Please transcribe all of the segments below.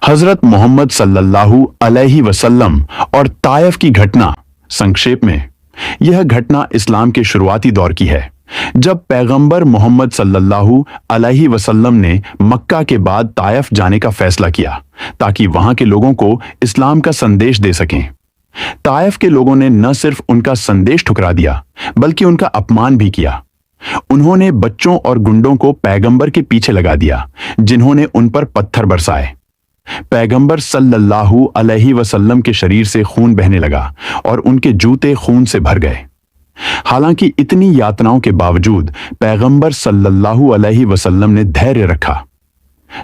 हजरत मोहम्मद सल्लल्लाहु अलैहि वसल्लम और ताइफ की घटना। संक्षेप में, यह घटना इस्लाम के शुरुआती दौर की है, जब पैगंबर मोहम्मद सल्लल्लाहु अलैहि वसल्लम ने मक्का के बाद ताइफ जाने का फैसला किया ताकि वहां के लोगों को इस्लाम का संदेश दे सकें। ताइफ के लोगों ने न सिर्फ उनका संदेश ठुकरा दिया, बल्कि उनका अपमान भी किया। उन्होंने बच्चों और गुंडों को पैगंबर के पीछे लगा दिया, जिन्होंने उन पर पत्थर बरसाए। पैगंबर सल्लल्लाहु अलैहि वसल्लम के शरीर से खून बहने लगा और उनके जूते खून से भर गए। हालांकि इतनी यातनाओं के बावजूद पैगंबर सल्लल्लाहु अलैहि वसल्लम ने धैर्य रखा।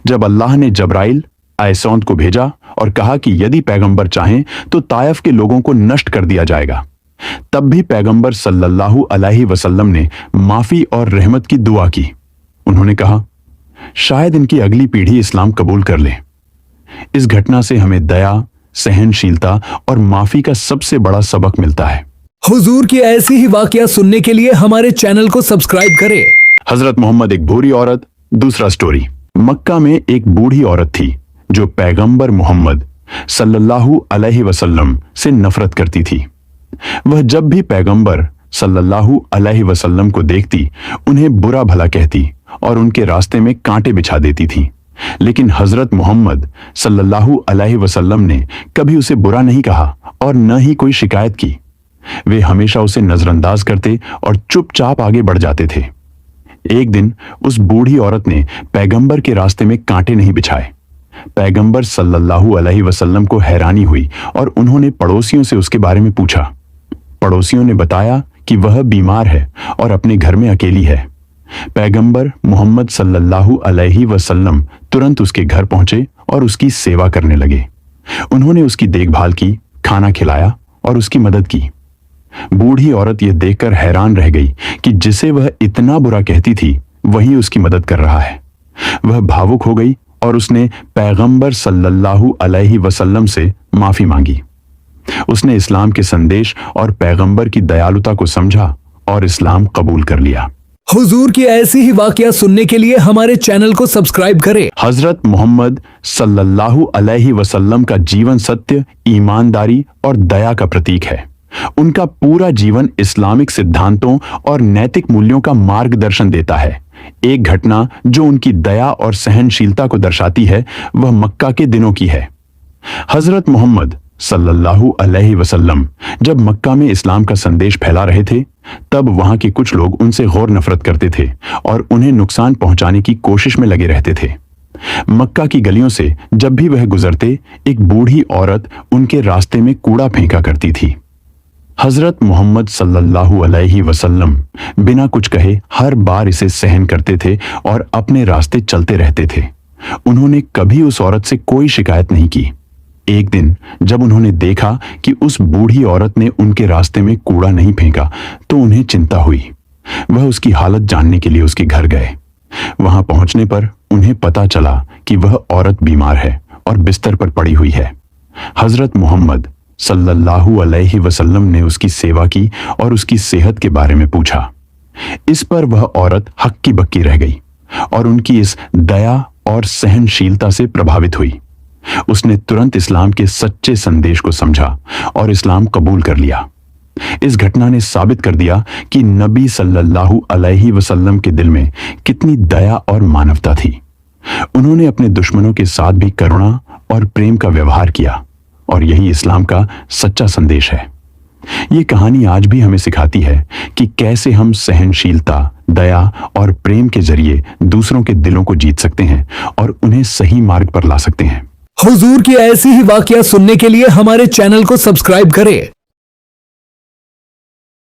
जब अल्लाह ने जब्राइल आयसौंत को भेजा और कहा कि यदि पैगंबर चाहें तो ताइफ के लोगों को नष्ट कर दिया जाएगा, तब भी पैगंबर सल्लल्लाहु अलैहि वसल्लम ने माफी और रहमत की दुआ की। उन्होंने कहा, शायद इनकी अगली पीढ़ी इस्लाम कबूल कर ले। इस घटना से हमें दया, सहनशीलता और माफी का सबसे बड़ा सबक मिलता है। हुजूर की ऐसी ही वाकया सुनने के लिए हमारे चैनल को सब्सक्राइब करें। हजरत मोहम्मद एक बूढ़ी औरत। दूसरा स्टोरी। मक्का में एक बूढ़ी औरत थी जो पैगंबर मोहम्मद सल्लल्लाहु अलैहि वसल्लम से नफरत करती थी। वह जब भी पैगंबर सल्लल्लाहु अलैहि वसल्लम को देखती, उन्हें बुरा भला कहती और उनके रास्ते में कांटे बिछा देती थी। लेकिन हजरत मोहम्मद सल्लल्लाहु अलैहि वसल्लम ने कभी उसे बुरा नहीं कहा और न ही कोई शिकायत की। वे हमेशा उसे नजरअंदाज करते और चुपचाप आगे बढ़ जाते थे। एक दिन उस बूढ़ी औरत ने पैगंबर के रास्ते में कांटे नहीं बिछाए। पैगंबर सल्लल्लाहु अलैहि वसल्लम को हैरानी हुई और उन्होंने पड़ोसियों से उसके बारे में पूछा। पड़ोसियों ने बताया कि वह बीमार है और अपने घर में अकेली है। पैगंबर मोहम्मद सल्लल्लाहु अलैहि वसल्लम तुरंत उसके घर पहुंचे और उसकी सेवा करने लगे। उन्होंने उसकी देखभाल की, खाना खिलाया और उसकी मदद की। बूढ़ी औरत यह देखकर हैरान रह गई कि जिसे वह इतना बुरा कहती थी, वही उसकी मदद कर रहा है। वह भावुक हो गई और उसने पैगंबर सल्लल्लाहु अलैहि वसल्लम से माफी मांगी। उसने इस्लाम के संदेश और पैगंबर की दयालुता को समझा और इस्लाम कबूल कर लिया। हुजूर की ऐसी ही वाकया सुनने के लिए हमारे चैनल को सब्सक्राइब करें। हजरत मोहम्मद सल्लल्लाहु अलैहि वसल्लम का जीवन सत्य, ईमानदारी और दया का प्रतीक है। उनका पूरा जीवन इस्लामिक सिद्धांतों और नैतिक मूल्यों का मार्गदर्शन देता है। एक घटना जो उनकी दया और सहनशीलता को दर्शाती है, वह मक्का के दिनों की है। हजरत मोहम्मद सल्लल्लाहु अलैहि वसल्लम जब मक्का में इस्लाम का संदेश फैला रहे थे, तब वहां के कुछ लोग उनसे गौर नफरत करते थे और उन्हें नुकसान पहुंचाने की कोशिश में लगे रहते थे। मक्का की गलियों से जब भी वह गुजरते, एक बूढ़ी औरत उनके रास्ते में कूड़ा फेंका करती थी। हजरत मोहम्मद सल्लल्लाहु अलैहि वसल्लम बिना कुछ कहे हर बार इसे सहन करते थे और अपने रास्ते चलते रहते थे। उन्होंने कभी उस औरत से कोई शिकायत नहीं की। एक दिन जब उन्होंने देखा कि उस बूढ़ी औरत ने उनके रास्ते में कूड़ा नहीं फेंका, तो उन्हें चिंता हुई। वह उसकी हालत जानने के लिए उसके घर गए। वहां पहुंचने पर उन्हें पता चला कि वह औरत बीमार है और बिस्तर पर पड़ी हुई है। हजरत मोहम्मद सल्लल्लाहु अलैहि वसल्लम ने उसकी सेवा की और उसकी सेहत के बारे में पूछा। इस पर वह औरत हक्की बक्की रह गई और उनकी इस दया और सहनशीलता से प्रभावित हुई। उसने तुरंत इस्लाम के सच्चे संदेश को समझा और इस्लाम कबूल कर लिया। इस घटना ने साबित कर दिया कि नबी सल्लल्लाहु अलैहि वसल्लम के दिल में कितनी दया और मानवता थी। उन्होंने अपने दुश्मनों के साथ भी करुणा और प्रेम का व्यवहार किया, और यही इस्लाम का सच्चा संदेश है। ये कहानी आज भी हमें सिखाती है कि कैसे हम सहनशीलता, दया और प्रेम के जरिए दूसरों के दिलों को जीत सकते हैं और उन्हें सही मार्ग पर ला सकते हैं। हुजूर की ऐसी ही वाकया सुनने के लिए हमारे चैनल को सब्सक्राइब करें।